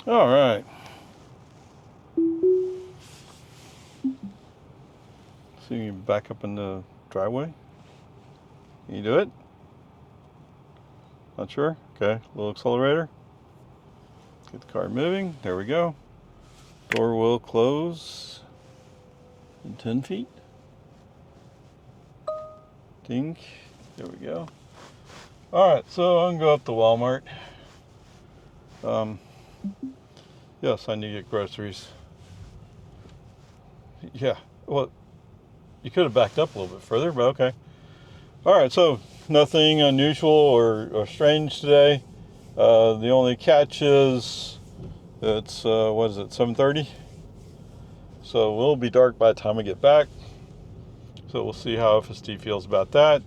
All right. So you can back up in the driveway. Can you do it? Not sure? Okay, little accelerator. Get the car moving. There we go. Door will close in 10 feet. Dink. There we go. All right, so I'm gonna go up to Walmart. Yes, I need to get groceries. Yeah, well, you could have backed up a little bit further, but okay. All right, so nothing unusual or strange today. The only catch is it's, what is it, 7:30? So it will be dark by the time I get back. So we'll see how FSD feels about that.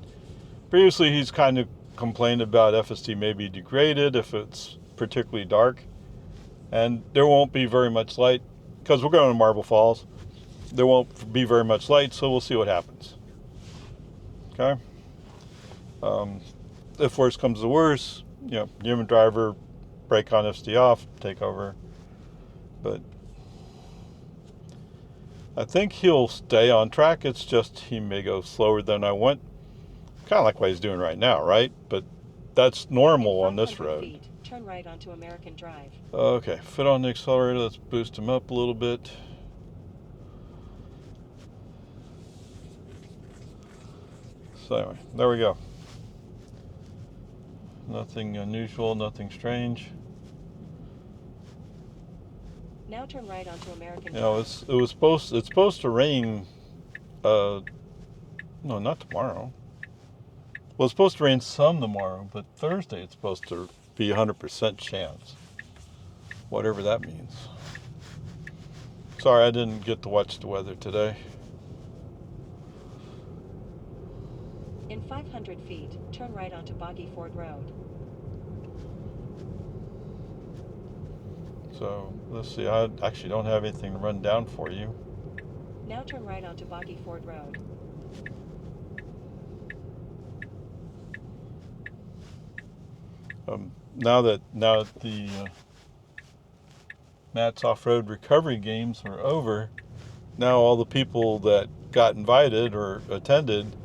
Previously, he's kind of complained about FSD may be degraded if it's particularly dark. And there won't be very much light because we're going to Marble Falls. There won't be very much light, so we'll see what happens. Okay? If worse comes to worse, human driver, brake on FSD off, take over. But I think he'll stay on track. It's just he may go slower than I want. Kind of like what he's doing right now, right? But that's normal on this road. Feet, turn right onto American Drive. Okay, foot on the accelerator. Let's boost him up a little bit. So anyway, there we go. Nothing unusual, nothing strange. Now turn right onto American Drive. It's supposed to rain. No, not tomorrow. Well, it's supposed to rain some tomorrow, but Thursday it's supposed to be 100% chance. Whatever that means. Sorry, I didn't get to watch the weather today. In 500 feet, turn right onto Boggy Ford Road. So, let's see. I actually don't have anything to run down for you. Now turn right onto Boggy Ford Road. Now that the Matt's Off-Road Recovery Games are over, now all the people that got invited or attended,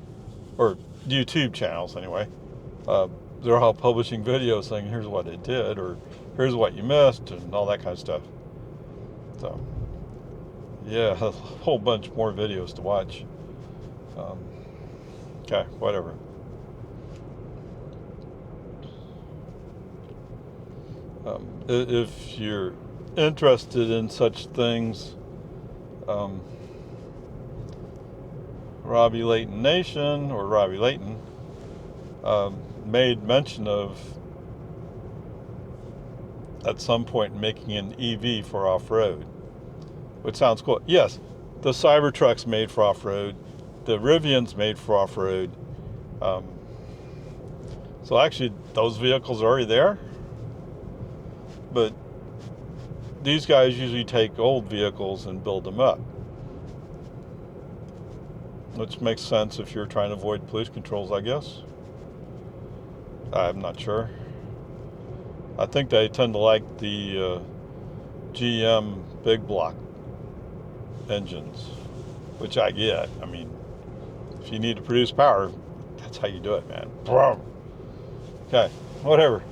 or YouTube channels anyway, they're all publishing videos saying here's what they did or here's what you missed and all that kind of stuff. So yeah, a whole bunch more videos to watch. Okay, whatever. If you're interested in such things, Robbie Layton Nation, or Robbie Layton, made mention of at some point making an EV for off-road, which sounds cool. Yes, the Cybertruck's made for off-road, the Rivian's made for off-road. So actually, those vehicles are already there, but these guys usually take old vehicles and build them up, which makes sense if you're trying to avoid police controls, I guess. I'm not sure. I think they tend to like the GM big block engines, which I get. I mean, if you need to produce power, that's how you do it, man. Okay, whatever.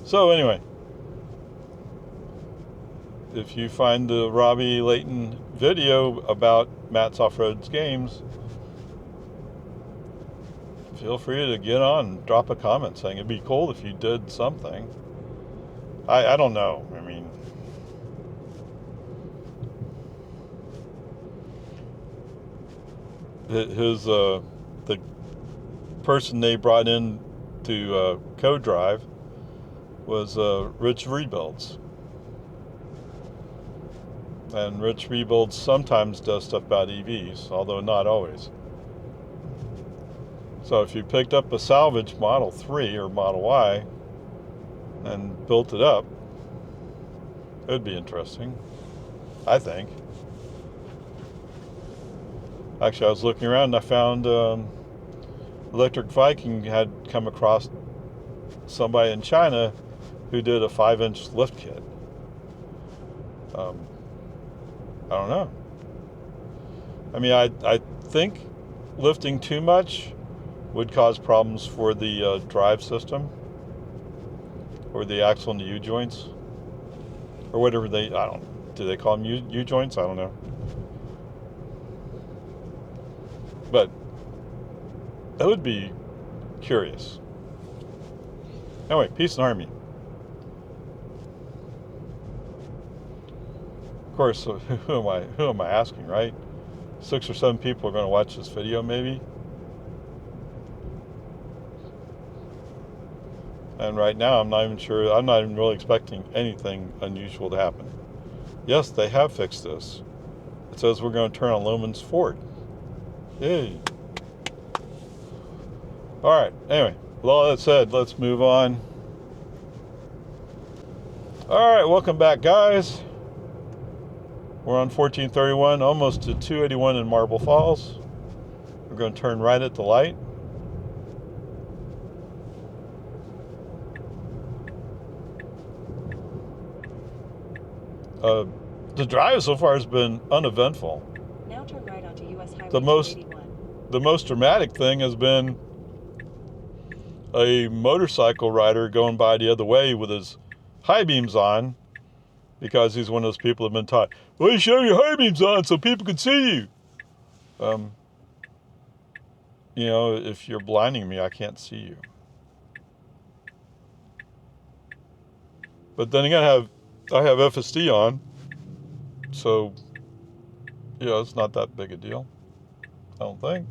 So anyway, if you find the Robbie Layton video about Matt's Off-Road Games, feel free to get on and drop a comment saying it'd be cool if you did something. I don't know. I mean, the person they brought in to co-drive was Rich Rebuilds. And Rich Rebuilds sometimes does stuff about EVs, although not always. So if you picked up a salvage Model 3 or Model Y and built it up, it would be interesting, I think. Actually, I was looking around and I found Electric Viking had come across somebody in China who did a 5-inch lift kit. I don't know. I mean, I think lifting too much would cause problems for the drive system or the axle and the U-joints or whatever do they call them U-joints? I don't know. But that would be curious. Anyway, peace and harmony. Of course, who am I asking, right? 6 or 7 people are going to watch this video, maybe. And right now, I'm not even sure. I'm not even really expecting anything unusual to happen. Yes, they have fixed this. It says we're going to turn on Loman's Ford. Yay! All right. Anyway, with all that said, let's move on. All right, welcome back, guys. We're on 1431, almost to 281 in Marble Falls. We're going to turn right at the light. The drive so far has been uneventful. Now turn right onto US Highway The most dramatic thing has been a motorcycle rider going by the other way with his high beams on, because he's one of those people that have been taught, well, you show your high beams on so people can see you. You know, if you're blinding me, I can't see you. But then again, I have FSD on, so yeah, it's not that big a deal, I don't think.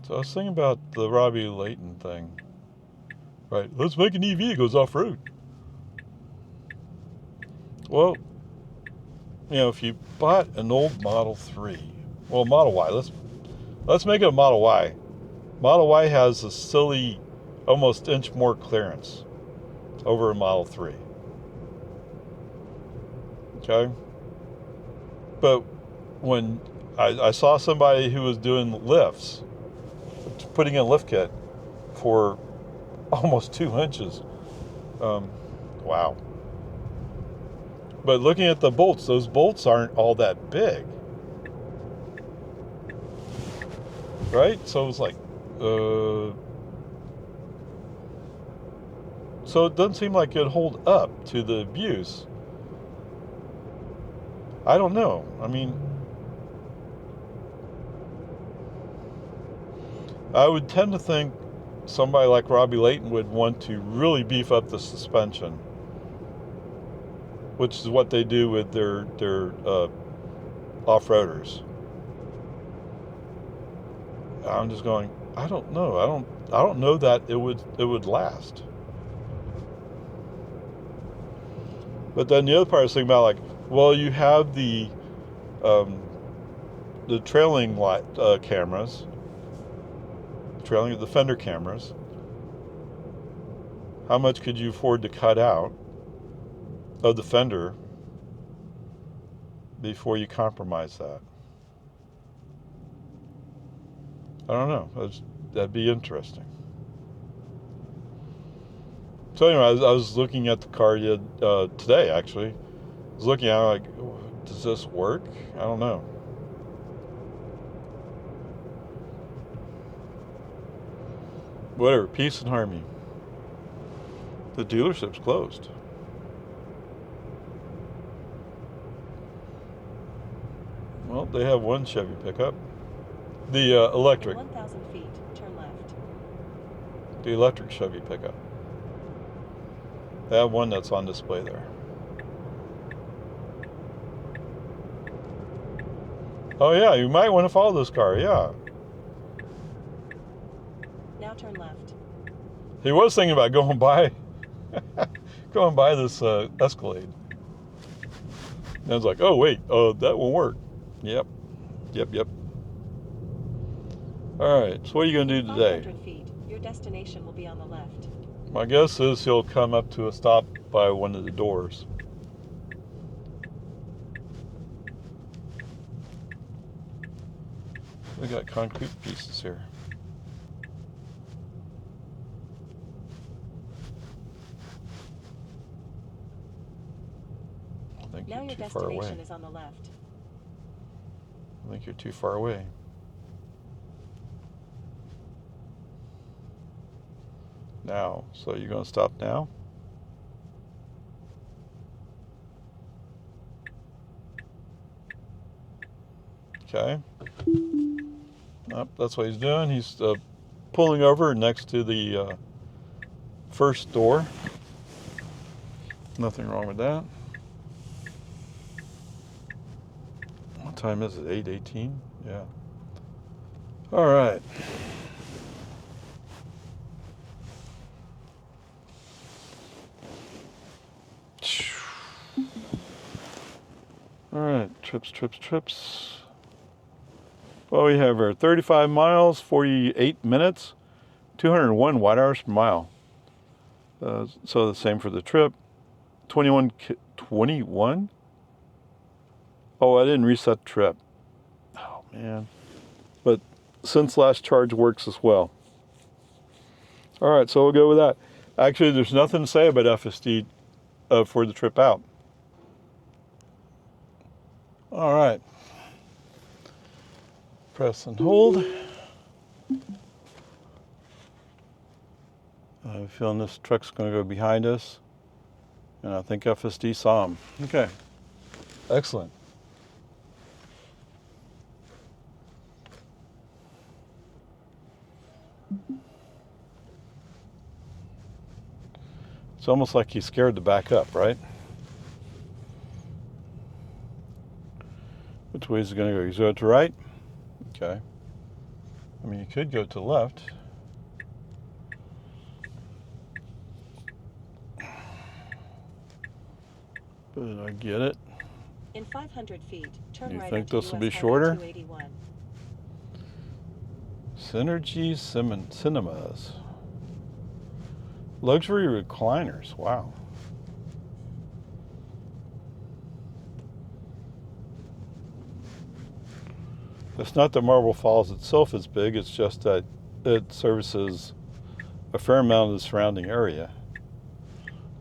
So I was thinking about the Robbie Layton thing. Right, let's make an EV that goes off-road. Well, you know, if you bought an old Model 3, well, Model Y, let's make it a Model Y. Model Y has a silly, almost inch more clearance over a Model 3. Okay? But when I saw somebody who was doing lifts, putting in a lift kit for almost 2 inches. Wow. But looking at the bolts, those bolts aren't all that big. Right? So it was like, so it doesn't seem like it'd hold up to the abuse. I don't know. I mean, I would tend to think somebody like Robbie Layton would want to really beef up the suspension, which is what they do with their off-roaders. I'm just going, I don't know. I don't know that it would last. But then the other part I was thinking about, like, well, you have the trailing light cameras, trailing the fender cameras. How much could you afford to cut out of the fender before you compromise that? I don't know. That'd be interesting. So anyway, I was looking at the car today, actually. I was looking at it like, does this work? I don't know. Whatever, peace and harmony. The dealership's closed. Well, they have one Chevy pickup. The electric. 1,000 feet, turn left. The electric Chevy pickup. They have one that's on display there. Oh yeah, you might want to follow this car, yeah. Now turn left. He was thinking about going by this Escalade. And I was like, oh wait, that won't work. Yep. All right, so what are you going to do today? 500 feet, your destination will be on the left. My guess is he'll come up to a stop by one of the doors. We got concrete pieces here. I think Now you're your too far away. destination is on the left. I think you're too far away. Now, so you're going to stop now? Okay. Nope, that's what he's doing. He's pulling over next to the first door. Nothing wrong with that. What time is it? 8:18? Yeah. All right. All right, trips. Well, we have our 35 miles, 48 minutes, 201 watt hours per mile. So the same for the trip. 21? Oh, I didn't reset the trip. Oh, man. But since last charge works as well. All right, so we'll go with that. Actually, there's nothing to say about FSD for the trip out. All right. Press and hold. I have a feeling this truck's going to go behind us. And I think FSD saw him. Okay. Excellent. It's almost like he's scared to back up, right? Which way is it going to go? He's going to the right? Okay. I mean, you could go to the left. But I get it. In 500 feet, turn You right think onto this will be US Highway shorter? 281. Synergy Cinemas. Luxury recliners. Wow. It's not that Marble Falls itself is big, it's just that it services a fair amount of the surrounding area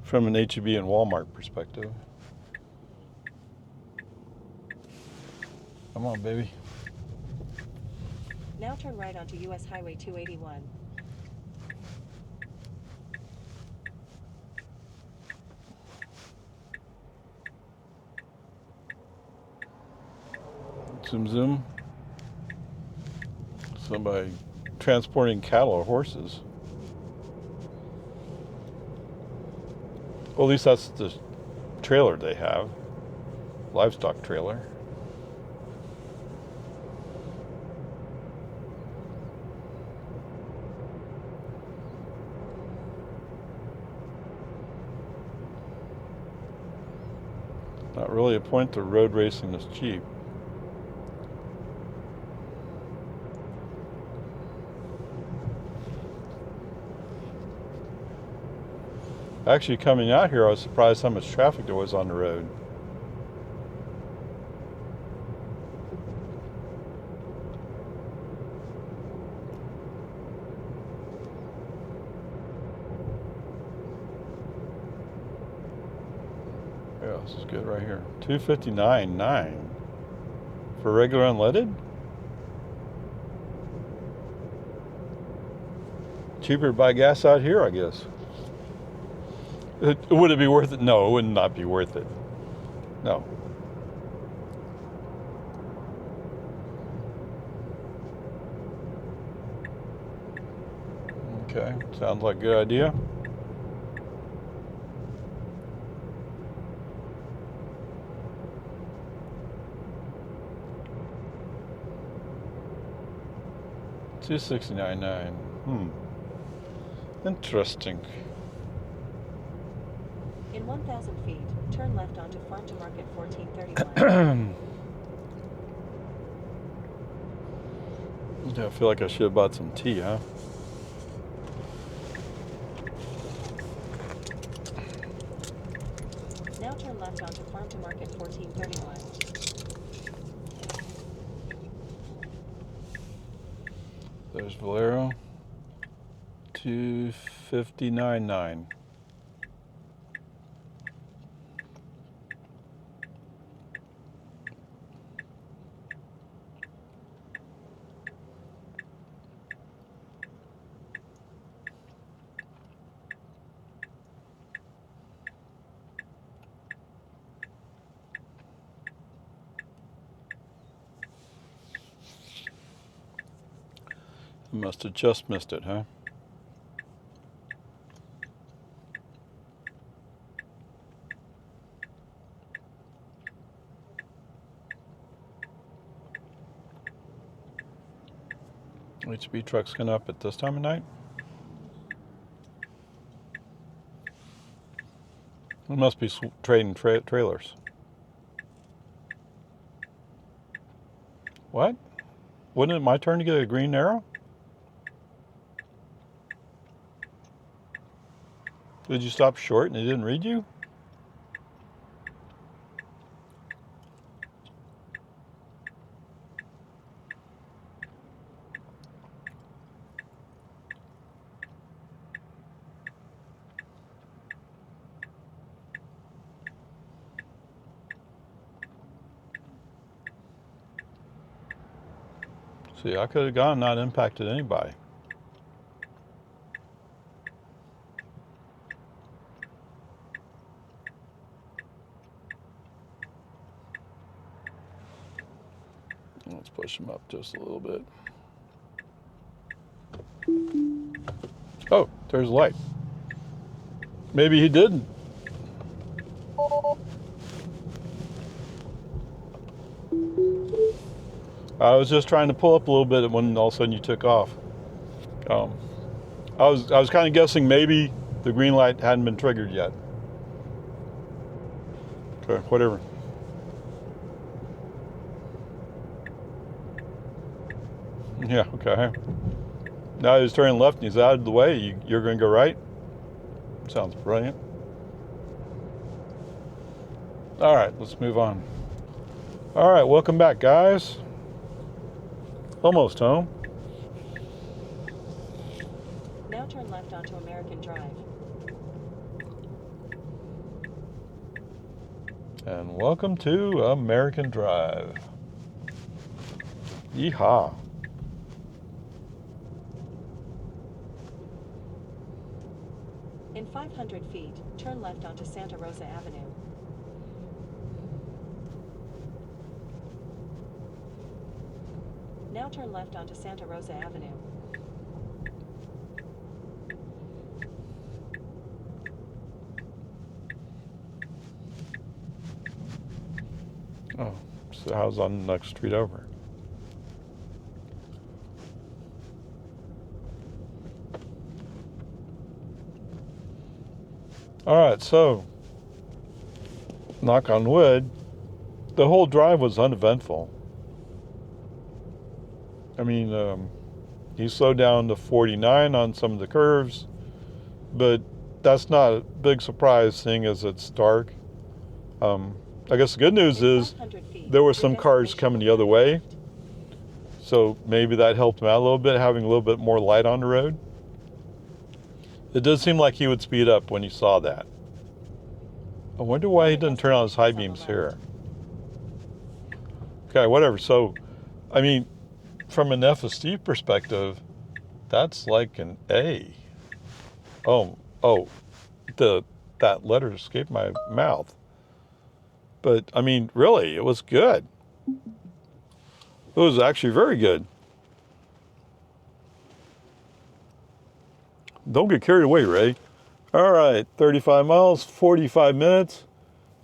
from an H-E-B and Walmart perspective. Come on, baby. Now turn right onto US Highway 281. Zoom. Somebody transporting cattle or horses. Well, at least that's the trailer they have. Livestock trailer. Not really a point to road racing this Jeep. Actually, coming out here, I was surprised how much traffic there was on the road. Yeah, this is good right here. 259.9 for regular unleaded. Cheaper to buy gas out here, I guess. Would it be worth it? No, it would not be worth it. No. Okay, sounds like a good idea. $269.9. Interesting. In 1,000 feet, turn left onto Farm to Market 1431. Yeah, I feel like I should have bought some tea, huh? left onto Farm to Market 1431. There's Valero. 259.9. Must have just missed it, huh? HB trucks going up at this time of night? It must be trading trailers. What? Wasn't it my turn to get a green arrow? Did you stop short and it didn't read you? See, I could have gone, not impacted anybody. Let's push him up just a little bit. Oh, there's a light. Maybe he didn't. I was just trying to pull up a little bit when all of a sudden you took off. I was kind of guessing maybe the green light hadn't been triggered yet. Okay, whatever. Yeah, okay. Now he's turning left and he's out of the way. You're going to go right? Sounds brilliant. All right, let's move on. All right, welcome back, guys. Almost home. Now turn left onto American Drive. And welcome to American Drive. Yeehaw. In 500 feet, turn left onto Santa Rosa Avenue. Now turn left onto Santa Rosa Avenue. Oh, so the house on the next street over. All right, so knock on wood, the whole drive was uneventful. I mean, he slowed down to 49 on some of the curves, but that's not a big surprise seeing as it's dark. I guess the good news is there were some cars coming the other way, so maybe that helped him out a little bit, having a little bit more light on the road. It did seem like he would speed up when he saw that. I wonder why he didn't turn on his high beams here. Okay, whatever. So, I mean, from an FSD perspective, that's like an A. Oh, that letter escaped my mouth. But, I mean, really, it was good. It was actually very good. Don't get carried away, Ray. All right, 35 miles, 45 minutes,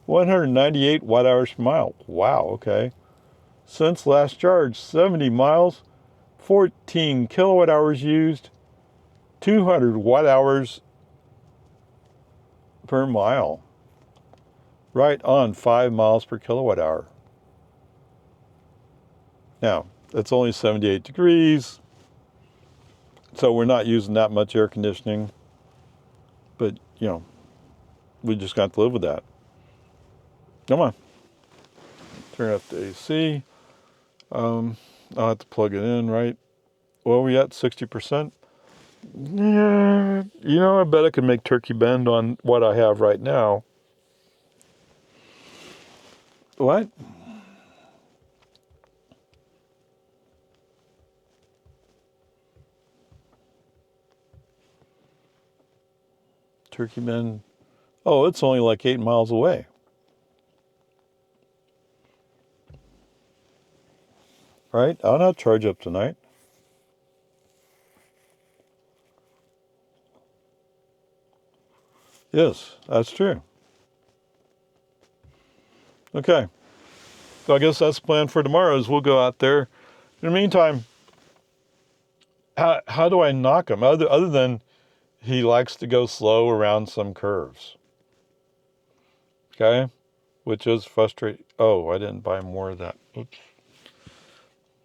198 watt hours per mile. Wow, okay. Since last charge, 70 miles, 14 kilowatt hours used, 200 watt hours per mile. Right on 5 miles per kilowatt hour. Now, it's only 78 degrees, so we're not using that much air conditioning. But, you know, we just got to live with that. Come on. Turn off the AC. I'll have to plug it in, right? Well, we at 60%. Yeah, you know, I bet I could make turkey bend on what I have right now. What? Turkey bend. Oh, it's only like 8 miles away. Right? I'll not charge up tonight. Yes, that's true. Okay. So I guess that's the plan for tomorrow is we'll go out there. In the meantime, how do I knock him? Other than he likes to go slow around some curves. Okay? Which is frustrating. Oh, I didn't buy more of that. Oops.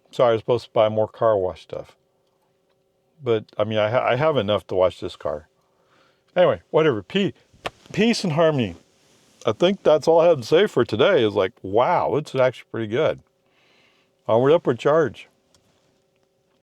Sorry, I was supposed to buy more car wash stuff. But, I mean, I have enough to wash this car. Anyway, whatever. Peace and harmony. I think that's all I have to say for today is like, wow, it's actually pretty good. Onward, upward charge.